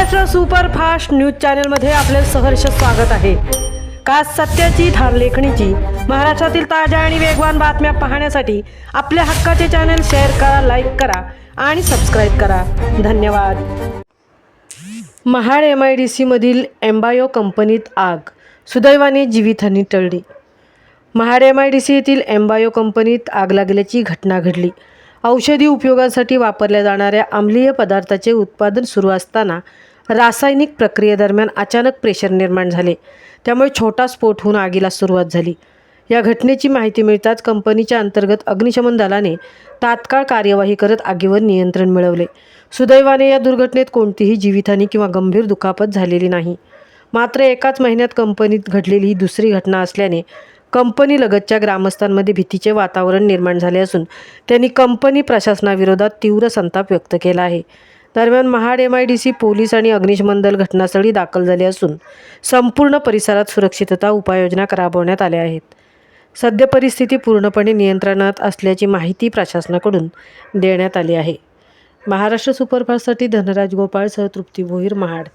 Maharashtra superfast news चॅनलमध्ये आपले सहर्ष स्वागत आहे। खास सत्याची धार लेखणीची महाराष्ट्रातील ताज्या आणि वेगवान बातम्या पाहण्यासाठी आपल्या हक्काचे चॅनल शेअर करा, लाईक करा आणि सबस्क्राईब करा। धन्यवाद। महाड MIDC मधील एम्बायो कंपनीत आग, सुदैवाने जीवितहानी टळली। महाड MIDC येथील एम्बायो कंपनीत आग लागल्याची घटना घडली। औषधी उपयोगासाठी वापरल्या जाणाऱ्या अम्लीय पदार्थाचे उत्पादन सुरू असताना रासायनिक प्रक्रियेदरम्यान अचानक प्रेशर निर्माण झाले, त्यामुळे छोटा स्फोट होऊन आगीला सुरुवात झाली। या घटनेची माहिती मिळताच कंपनीच्या अंतर्गत अग्निशमन दलाने तात्काळ कार्यवाही करत आगीवर नियंत्रण मिळवले। सुदैवाने या दुर्घटनेत कोणतीही जीवितहानी किंवा गंभीर दुखापत झालेली नाही। मात्र एकाच महिन्यात कंपनीत घडलेली ही दुसरी घटना असल्याने कंपनी लगतच्या ग्रामस्थांमध्ये भीतीचे वातावरण निर्माण झाले असून त्यांनी कंपनी प्रशासनाविरोधात तीव्र संताप व्यक्त केला आहे। दरम्यान महाड MIDC पोलीस आणि अग्निशमन दल घटनास्थळी दाखल झाले असून संपूर्ण परिसरात सुरक्षितता उपाययोजना राबवण्यात आल्या आहेत। सध्या परिस्थिती पूर्णपणे नियंत्रणात असल्याची माहिती प्रशासनाकडून देण्यात आली आहे। महाराष्ट्र सुपरफास्टसाठी धनराज गोपाळसह तृप्ती भोईर, महाड।